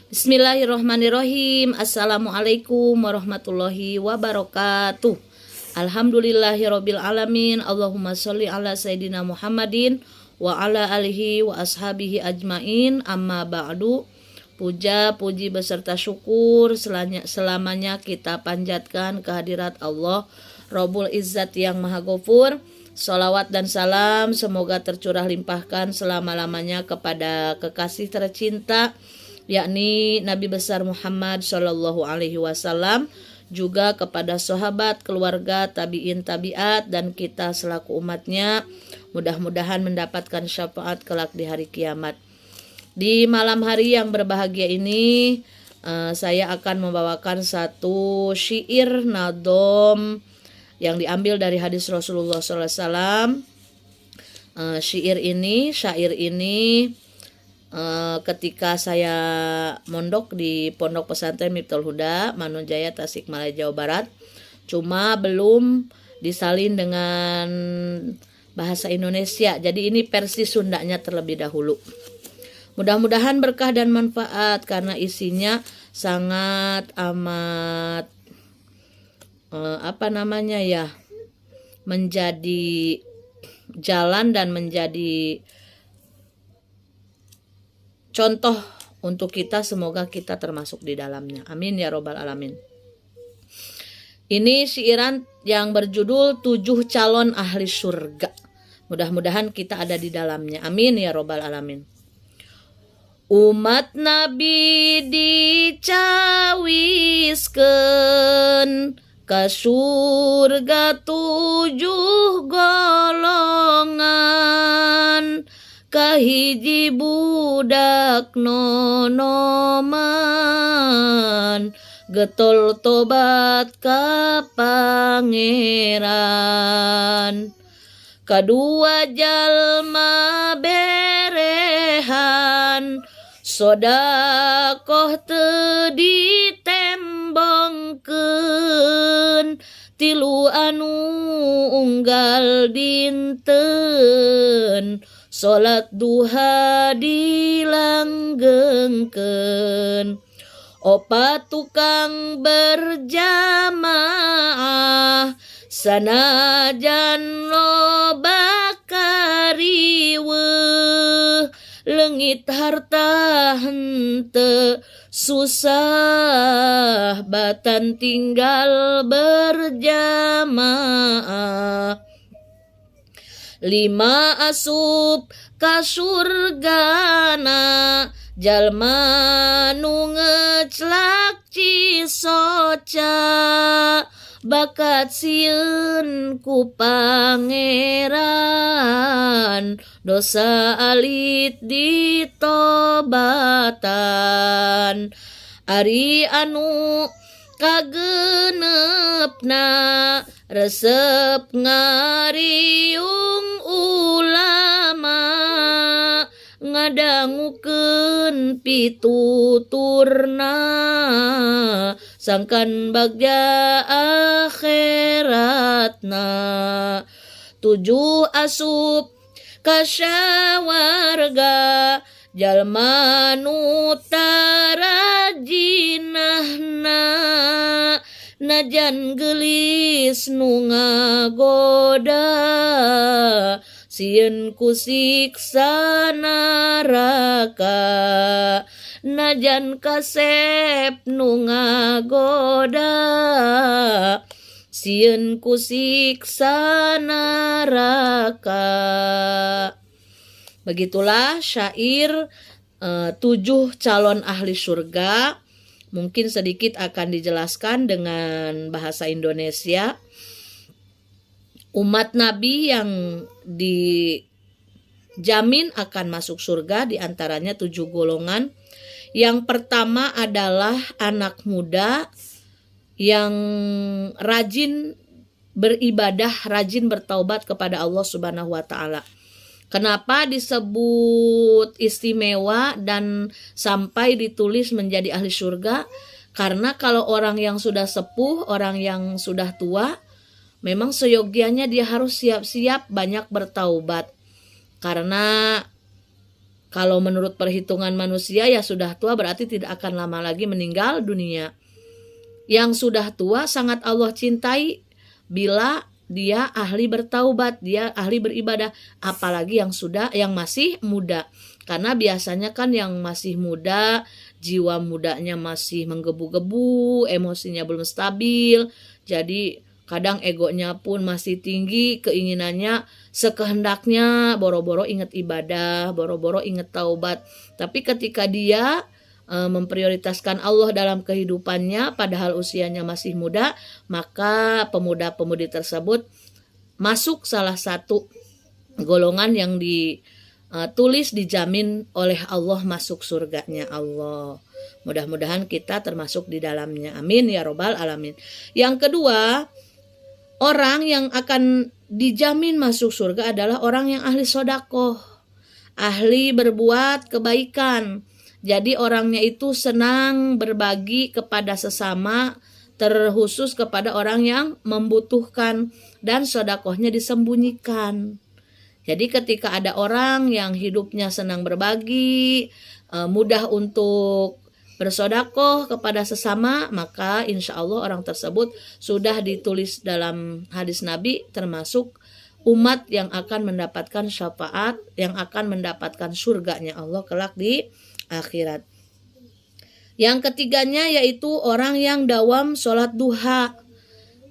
Bismillahirrohmanirrohim. Assalamualaikum warahmatullahi wabarakatuh. Alhamdulillahirabbil alamin. Allahumma sholli ala sayyidina Muhammadin wa ala alihi wa ashabihi ajmain. Amma ba'du. Puja, puji beserta syukur selamanya kita panjatkan kehadirat Allah Rabbul Izzat yang Maha Ghafur. Sholawat dan salam semoga tercurah limpahkan selama-lamanya kepada kekasih tercinta, yakni Nabi besar Muhammad Shallallahu Alaihi Wasallam, juga kepada sahabat, keluarga, tabiin, tabiat, dan kita selaku umatnya. Mudah-mudahan mendapatkan syafaat kelak di hari kiamat. Di malam hari yang berbahagia ini, saya akan membawakan satu syair nadom yang diambil dari hadis Rasulullah SAW. Syair ini ketika saya mondok di Pondok Pesantren Miftahul Huda, Manunjaya, Tasikmalaya, Jawa Barat, cuma belum disalin dengan bahasa Indonesia. Jadi ini versi Sundanya terlebih dahulu. Mudah-mudahan berkah dan manfaat karena isinya sangat amat menjadi jalan dan menjadi contoh untuk kita. Semoga kita termasuk di dalamnya. Amin ya robbal alamin. Ini syairan yang berjudul 7 calon ahli surga. Mudah-mudahan kita ada di dalamnya. Amin ya robbal alamin. Umat Nabi dicawiskeun ka surga 7 golongan, kahiji budak nonoman, getol tobat ka pangeran. Kadua jalma berehan, sodakoh teu ditembongkeun, tilu anu unggal dinten, salat duha dilanggengkeun. Opat tukang berjamaah, sanajan loba kariweuh, leungit harta henteu susah, batan tinggal berjamaah. 5 asup ka surgana, jalma nu ngeclak Cisoca, bakat sieun ku pangeran, dosa alit ditobatan. Ari anu kageneupna, resep ngariung ulama, ngadangukeun pituturna, sangkan bagja akhiratna. 7 asup ka syawarga, jalma nu tarajinahna, najan geulis nu ngagoda, sieun ku siksa naraka. Najan kasep nu ngagoda, sieun ku siksa neraka. Begitulah syair 7 calon ahli surga. Mungkin sedikit akan dijelaskan dengan bahasa Indonesia. Umat Nabi yang dijamin akan masuk surga diantaranya 7 golongan. Yang pertama adalah anak muda yang rajin beribadah, rajin bertaubat kepada Allah Subhanahu wa taala. Kenapa disebut istimewa dan sampai ditulis menjadi ahli surga? Karena kalau orang yang sudah sepuh, orang yang sudah tua, memang seyogianya dia harus siap-siap banyak bertaubat. Karena Kalau menurut perhitungan manusia ya sudah tua berarti tidak akan lama lagi meninggal dunia. Yang sudah tua sangat Allah cintai bila dia ahli bertaubat, dia ahli beribadah, apalagi yang masih muda. Karena biasanya kan yang masih muda, jiwa mudanya masih menggebu-gebu, emosinya belum stabil. Jadi kadang egonya pun masih tinggi, keinginannya sekehendaknya, boro-boro ingat ibadah, boro-boro ingat taubat. Tapi ketika dia memprioritaskan Allah dalam kehidupannya padahal usianya masih muda, maka pemuda-pemudi tersebut masuk salah satu golongan yang ditulis dijamin oleh Allah masuk surganya Allah. Mudah-mudahan kita termasuk di dalamnya. Amin ya robbal alamin. Yang kedua, orang yang akan dijamin masuk surga adalah orang yang ahli sodakoh, ahli berbuat kebaikan. Jadi orangnya itu senang berbagi kepada sesama, terkhusus kepada orang yang membutuhkan, dan sodakohnya disembunyikan. Jadi ketika ada orang yang hidupnya senang berbagi, mudah untuk bersodakoh kepada sesama, maka insya Allah orang tersebut sudah ditulis dalam hadis Nabi termasuk umat yang akan mendapatkan syafaat, yang akan mendapatkan surganya Allah kelak di akhirat. Yang ketiganya yaitu orang yang dawam sholat duha,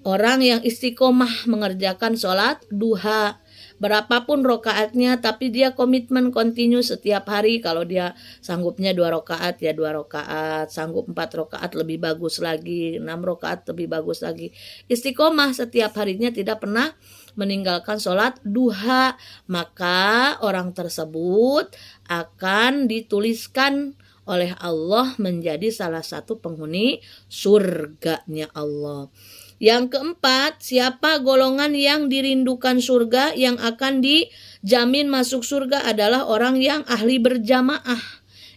orang yang istiqomah mengerjakan sholat duha. Berapapun rokaatnya, tapi dia komitmen kontinu setiap hari. Kalau dia sanggupnya 2 rokaat ya 2 rokaat, sanggup 4 rokaat lebih bagus lagi, 6 rokaat lebih bagus lagi. Istiqomah setiap harinya, tidak pernah meninggalkan sholat duha, maka orang tersebut akan dituliskan oleh Allah menjadi salah satu penghuni surganya Allah. Yang keempat, siapa golongan yang dirindukan surga, yang akan dijamin masuk surga adalah orang yang ahli berjamaah.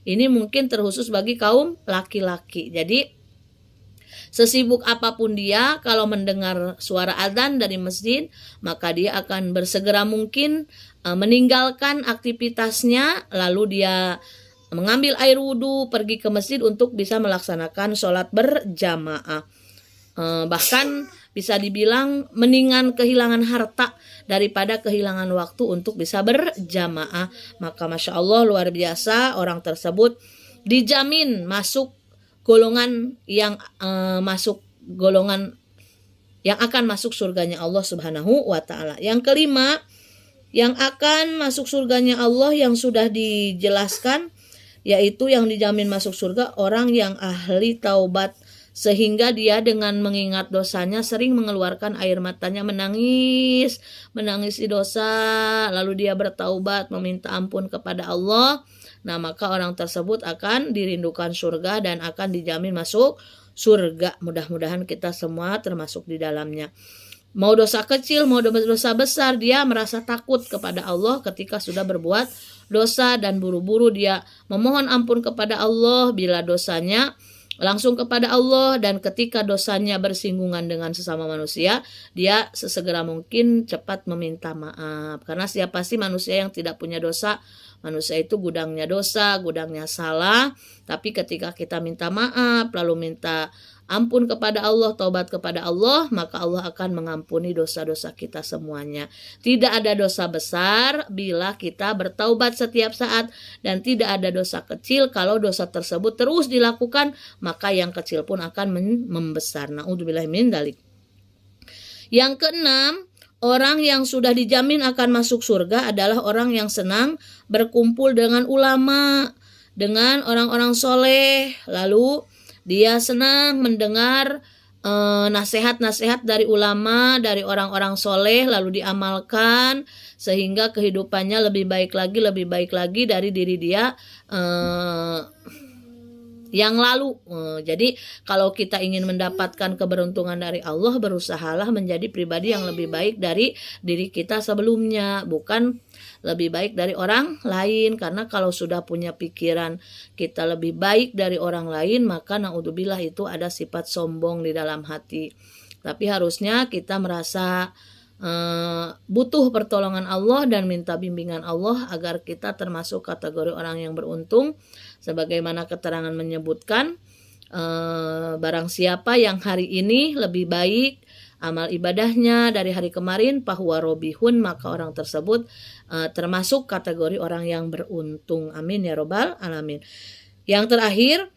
Ini mungkin terkhusus bagi kaum laki-laki. Jadi sesibuk apapun dia, kalau mendengar suara adzan dari masjid, maka dia akan bersegera mungkin meninggalkan aktivitasnya, lalu dia mengambil air wudhu, pergi ke masjid untuk bisa melaksanakan sholat berjamaah. Bahkan bisa dibilang mendingan kehilangan harta daripada kehilangan waktu untuk bisa berjamaah. Maka Masya Allah luar biasa, orang tersebut dijamin masuk golongan yang akan masuk surganya Allah Subhanahu wa Ta'ala. Yang kelima, yang akan masuk surganya Allah yang sudah dijelaskan, yaitu yang dijamin masuk surga orang yang ahli taubat, sehingga dia dengan mengingat dosanya sering mengeluarkan air matanya, menangis di dosa, lalu dia bertaubat meminta ampun kepada Allah. Nah, maka orang tersebut akan dirindukan surga dan akan dijamin masuk surga. Mudah-mudahan kita semua termasuk di dalamnya. Mau dosa kecil, mau dosa besar, dia merasa takut kepada Allah ketika sudah berbuat dosa dan buru-buru dia memohon ampun kepada Allah bila dosanya langsung kepada Allah, dan ketika dosanya bersinggungan dengan sesama manusia, dia sesegera mungkin cepat meminta maaf. Karena siapa sih manusia yang tidak punya dosa? Manusia itu gudangnya dosa, gudangnya salah. Tapi ketika kita minta maaf, lalu minta ampun kepada Allah, taubat kepada Allah, maka Allah akan mengampuni dosa-dosa kita semuanya. Tidak ada dosa besar bila kita bertaubat setiap saat, dan tidak ada dosa kecil kalau dosa tersebut terus dilakukan, maka yang kecil pun akan membesar. Na'udzubillahi min dzalik. Yang keenam, orang yang sudah dijamin akan masuk surga adalah orang yang senang berkumpul dengan ulama, dengan orang-orang soleh, lalu dia senang mendengar nasihat-nasihat dari ulama, dari orang-orang soleh, lalu diamalkan sehingga kehidupannya lebih baik lagi dari diri dia yang lalu. Jadi kalau kita ingin mendapatkan keberuntungan dari Allah, berusahalah menjadi pribadi yang lebih baik dari diri kita sebelumnya, bukan lebih baik dari orang lain. Karena kalau sudah punya pikiran kita lebih baik dari orang lain, maka naudzubillah itu ada sifat sombong di dalam hati. Tapi harusnya kita merasa butuh pertolongan Allah dan minta bimbingan Allah agar kita termasuk kategori orang yang beruntung. Sebagaimana keterangan menyebutkan, barang siapa yang hari ini lebih baik amal ibadahnya dari hari kemarin, fahuwa robihun, maka orang tersebut termasuk kategori orang yang beruntung. Amin ya robbal alamin. Yang terakhir,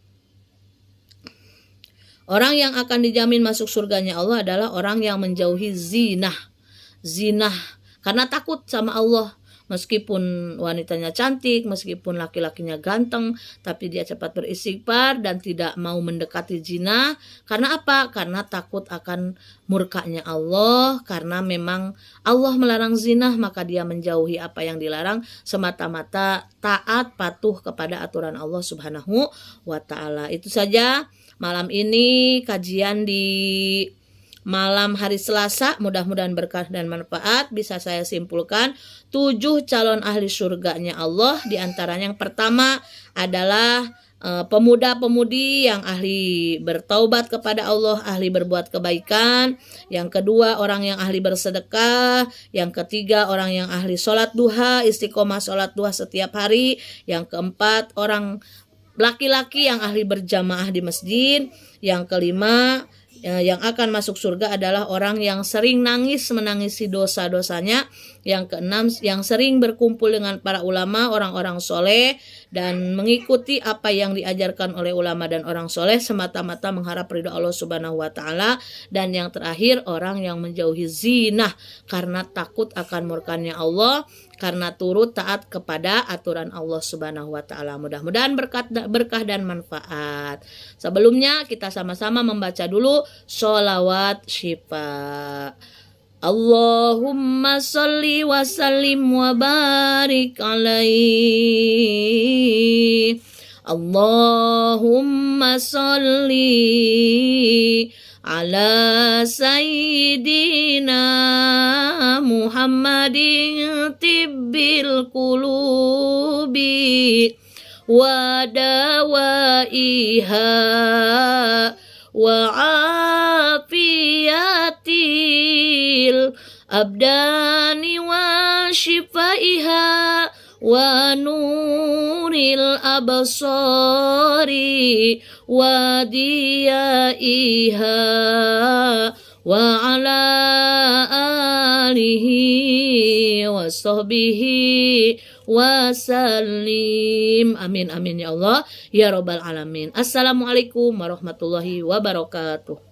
orang yang akan dijamin masuk surganya Allah adalah orang yang menjauhi zinah karena takut sama Allah. Meskipun wanitanya cantik, meskipun laki-lakinya ganteng, tapi dia cepat beristighfar dan tidak mau mendekati zina. Karena apa? Karena takut akan murkanya Allah. Karena memang Allah melarang zina, maka dia menjauhi apa yang dilarang semata-mata taat patuh kepada aturan Allah Subhanahu wa ta'ala. Itu saja malam ini kajian di malam hari Selasa, mudah-mudahan berkah dan manfaat. Bisa saya simpulkan 7 calon ahli surganya Allah. Di antaranya yang pertama adalah pemuda-pemudi yang ahli bertaubat kepada Allah, ahli berbuat kebaikan. Yang kedua, orang yang ahli bersedekah. Yang ketiga, orang yang ahli sholat duha, istiqomah sholat duha setiap hari. Yang keempat, orang laki-laki yang ahli berjamaah di masjid. Yang kelima, yang akan masuk surga adalah orang yang sering menangisi dosa-dosanya. Yang keenam, yang sering berkumpul dengan para ulama, orang-orang soleh, dan mengikuti apa yang diajarkan oleh ulama dan orang soleh semata-mata mengharap ridho Allah Subhanahu wa ta'ala. Dan yang terakhir, orang yang menjauhi zina karena takut akan murkanya Allah, karena turut taat kepada aturan Allah Subhanahu wa ta'ala. Mudah-mudahan berkah dan manfaat. Sebelumnya kita sama-sama membaca dulu sholawat syifa. Allahumma sholli wa sallim wa barik alaihi. Allahumma sholli ala sayyidina Muhammadin tibbil qulubi wa dawaiha wa afiyatil abdani wa shifaiha wa nuril absari wa diyaiha wa ala alihi wa sahbihi wa sallim. Amin amin ya Allah ya robbal alamin. Assalamualaikum warahmatullahi wabarakatuh.